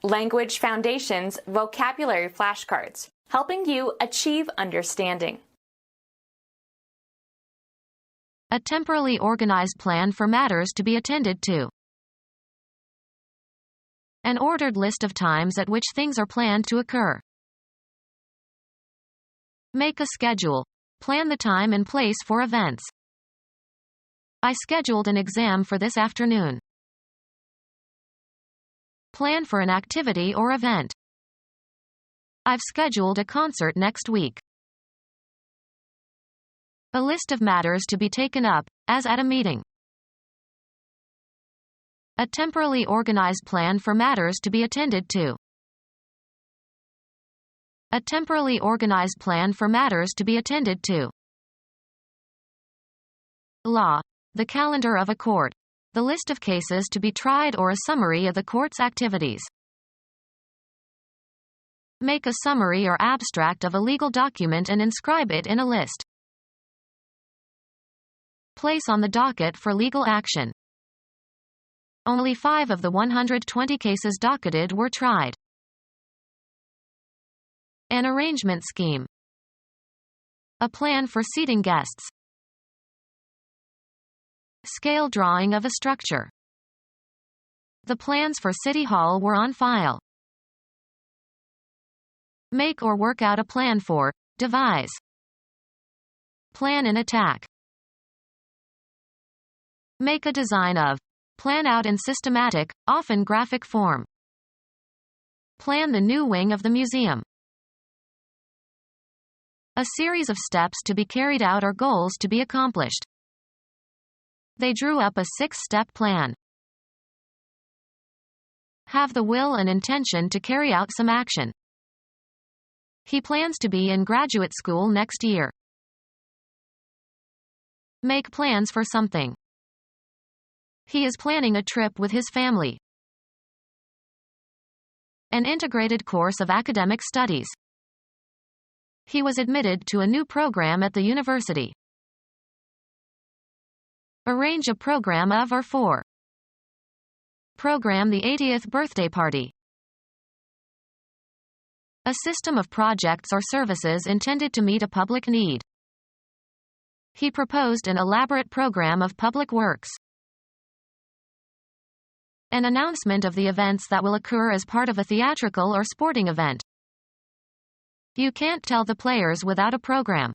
Language Foundations Vocabulary Flashcards, helping you achieve understanding. A temporally organized plan for matters to be attended to. An ordered list of times at which things are planned to occur. Make a schedule. Plan the time and place for events. I scheduled an exam for this afternoon. Plan for an activity or event. I've scheduled a concert next week. A list of matters to be taken up, as at a meeting. A temporally organized plan for matters to be attended to. A temporally organized plan for matters to be attended to. Law. The calendar of a court. The list of cases to be tried or a summary of the court's activities. Make a summary or abstract of a legal document and inscribe it in a list. Place on the docket for legal action. Only 5 of the 120 cases docketed were tried. An arrangement scheme. A plan for seating guests. Scale drawing of a structure. The plans for City Hall were on file. Make or work out a plan for, devise. Plan an attack. Make a design of. Plan out in systematic, often graphic form. Plan the new wing of the museum. A series of steps to be carried out or goals to be accomplished. They drew up a 6-step plan. Have the will and intention to carry out some action. He plans to be in graduate school next year. Make plans for something. He is planning a trip with his family. An integrated course of academic studies. He was admitted to a new program at the university. Arrange a program of or for. Program the 80th birthday party. A system of projects or services intended to meet a public need. He proposed an elaborate program of public works. An announcement of the events that will occur as part of a theatrical or sporting event. You can't tell the players without a program.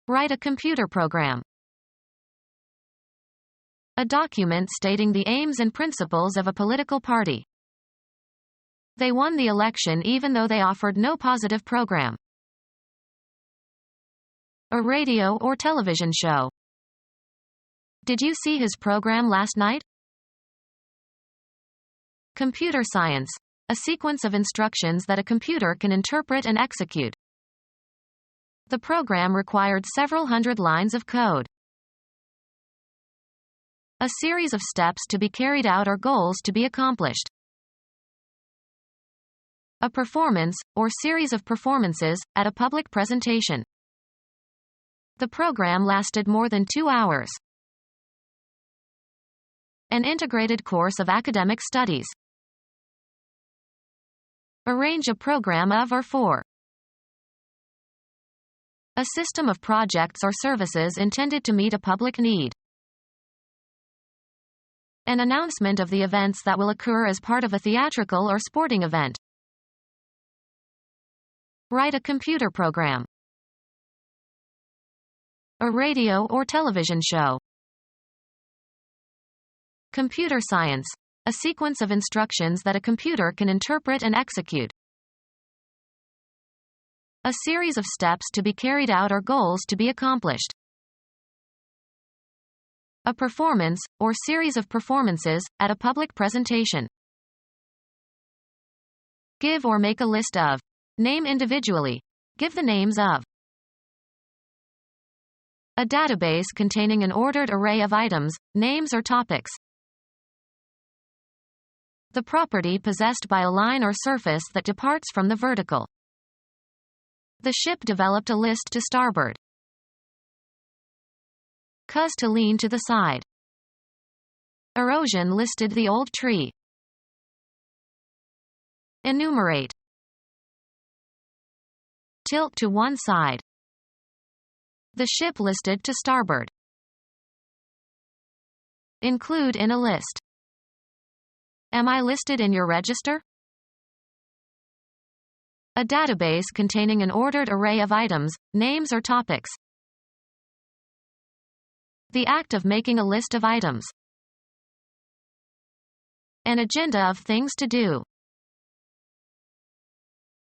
Write a computer program. A document stating the aims and principles of a political party. They won the election even though they offered no positive program. A radio or television show. Did you see his program last night? Computer science. A sequence of instructions that a computer can interpret and execute. The program required several hundred lines of code. A series of steps to be carried out or goals to be accomplished. A performance, or series of performances, at a public presentation. The program lasted more than 2 hours. An integrated course of academic studies. Arrange a program of or for. A system of projects or services intended to meet a public need. An announcement of the events that will occur as part of a theatrical or sporting event. Write a computer program. A radio or television show. Computer science. A sequence of instructions that a computer can interpret and execute. A series of steps to be carried out or goals to be accomplished. A performance, or series of performances, at a public presentation. Give or make a list of. Name individually. Give the names of. A database containing an ordered array of items, names or topics. The property possessed by a line or surface that departs from the vertical. The ship developed a list to starboard. Cause to lean to the side. Erosion listed the old tree. Enumerate. Tilt to one side. The ship listed to starboard. Include in a list. Am I listed in your register? A database containing an ordered array of items, names or topics. The act of making a list of items. An agenda of things to do.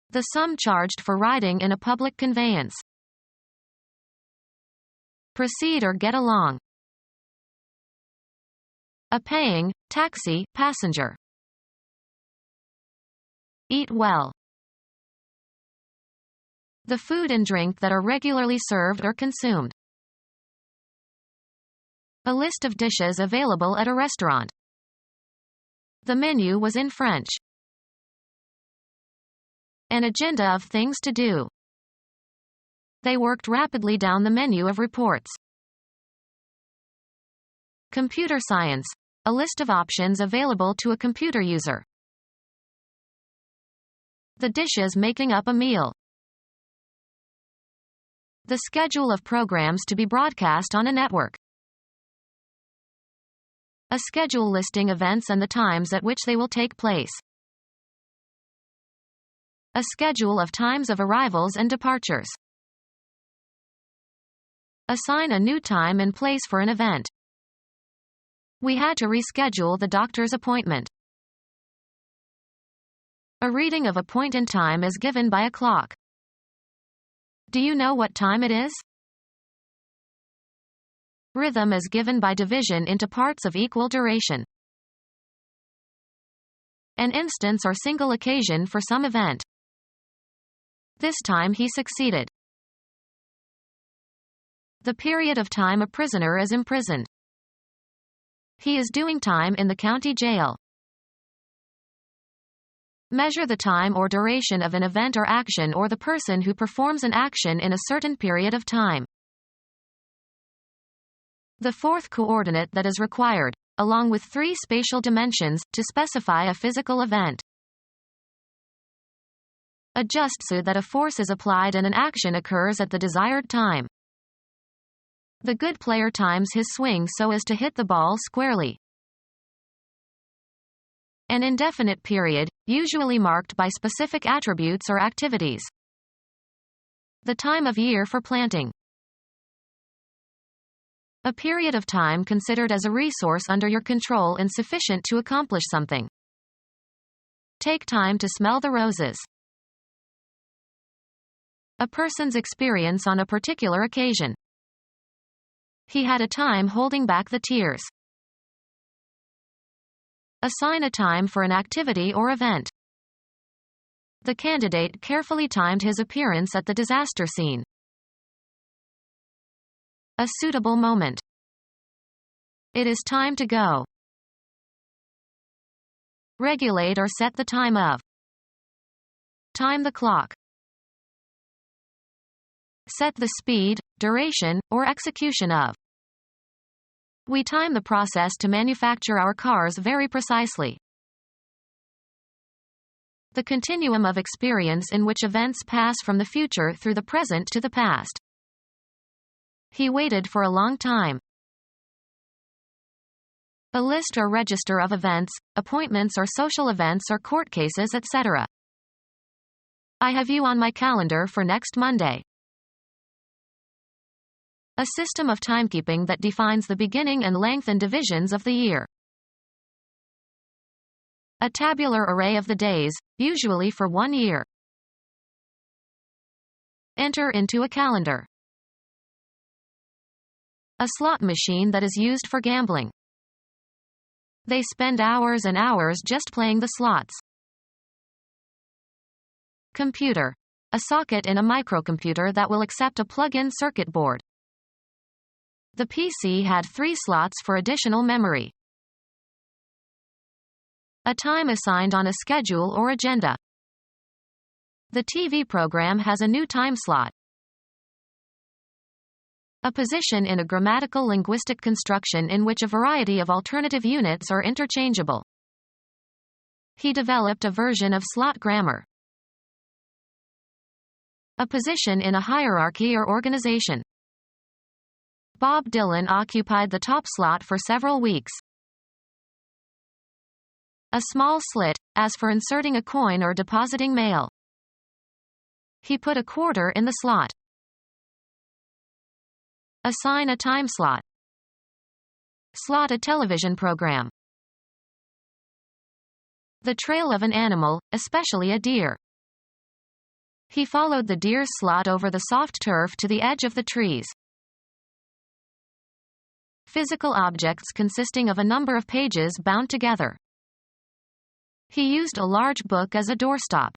The sum charged for riding in a public conveyance. Proceed or get along. A paying, taxi, passenger. Eat well. The food and drink that are regularly served or consumed. A list of dishes available at a restaurant. The menu was in French. An agenda of things to do. They worked rapidly down the menu of reports. Computer science. A list of options available to a computer user. The dishes making up a meal. The schedule of programs to be broadcast on a network. A schedule listing events and the times at which they will take place. A schedule of times of arrivals and departures. Assign a new time and place for an event. We had to reschedule the doctor's appointment. A reading of a point in time is given by a clock. Do you know what time it is? Rhythm is given by division into parts of equal duration. An instance or single occasion for some event. This time he succeeded. The period of time a prisoner is imprisoned. He is doing time in the county jail. Measure the time or duration of an event or action or the person who performs an action in a certain period of time. The fourth coordinate that is required, along with 3 spatial dimensions, to specify a physical event. Adjust so that a force is applied and an action occurs at the desired time. The good player times his swing so as to hit the ball squarely. An indefinite period, usually marked by specific attributes or activities. The time of year for planting. A period of time considered as a resource under your control and sufficient to accomplish something. Take time to smell the roses. A person's experience on a particular occasion. He had a time holding back the tears. Assign a time for an activity or event. The candidate carefully timed his appearance at the disaster scene. A suitable moment. It is time to go. Regulate or set the time of. Time the clock. Set the speed, duration, or execution of. We time the process to manufacture our cars very precisely. The continuum of experience in which events pass from the future through the present to the past. He waited for a long time. A list or register of events, appointments or social events or court cases, etc. I have you on my calendar for next Monday. A system of timekeeping that defines the beginning and length and divisions of the year. A tabular array of the days, usually for 1 year. Enter into a calendar. A slot machine that is used for gambling. They spend hours and hours just playing the slots. Computer. A socket in a microcomputer that will accept a plug-in circuit board. The PC had 3 slots for additional memory. A time assigned on a schedule or agenda. The TV program has a new time slot. A position in a grammatical linguistic construction in which a variety of alternative units are interchangeable. He developed a version of slot grammar, a position in a hierarchy or organization. Bob Dylan occupied the top slot for several weeks. A small slit, as for inserting a coin or depositing mail. He put a quarter in the slot. Assign a time slot. Slot a television program. The trail of an animal, especially a deer. He followed the deer's slot over the soft turf to the edge of the trees. Physical objects consisting of a number of pages bound together. He used a large book as a doorstop.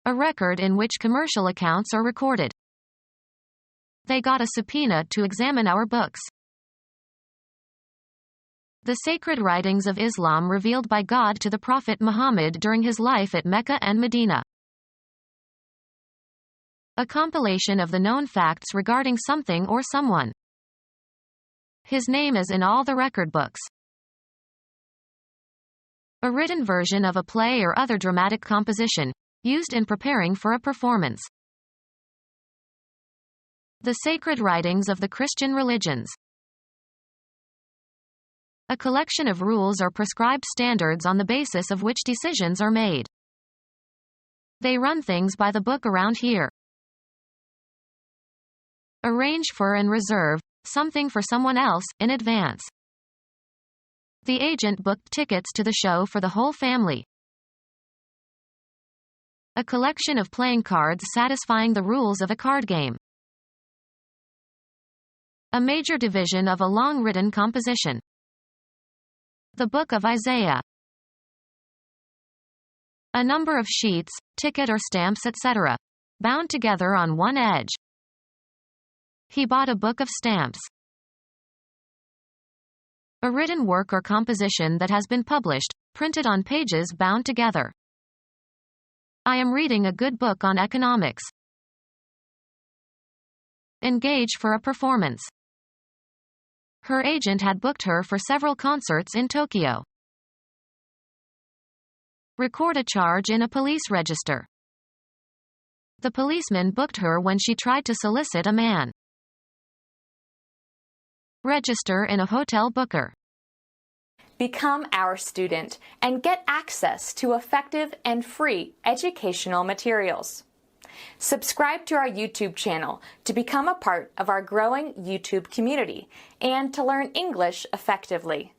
A record in which commercial accounts are recorded. They got a subpoena to examine our books. The sacred writings of Islam revealed by God to the Prophet Muhammad during his life at Mecca and Medina. A compilation of the known facts regarding something or someone. His name is in all the record books. A written version of a play or other dramatic composition, used in preparing for a performance. The sacred writings of the Christian religions. A collection of rules or prescribed standards on the basis of which decisions are made. They run things by the book around here. Arrange for and reserve something for someone else in advance. The agent booked tickets to the show for the whole family. A collection of playing cards satisfying the rules of a card game. A major division of a long written composition. The Book of Isaiah. A number of sheets, ticket or stamps, etc., bound together on one edge. He bought a book of stamps. A written work or composition that has been published, printed on pages bound together. I am reading a good book on economics. Engage for a performance. Her agent had booked her for several concerts in Tokyo. Record a charge in a police register. The policeman booked her when she tried to solicit a man. Register in a hotel booker. Become our student and get access to effective and free educational materials. Subscribe to our YouTube channel to become a part of our growing YouTube community and to learn English effectively.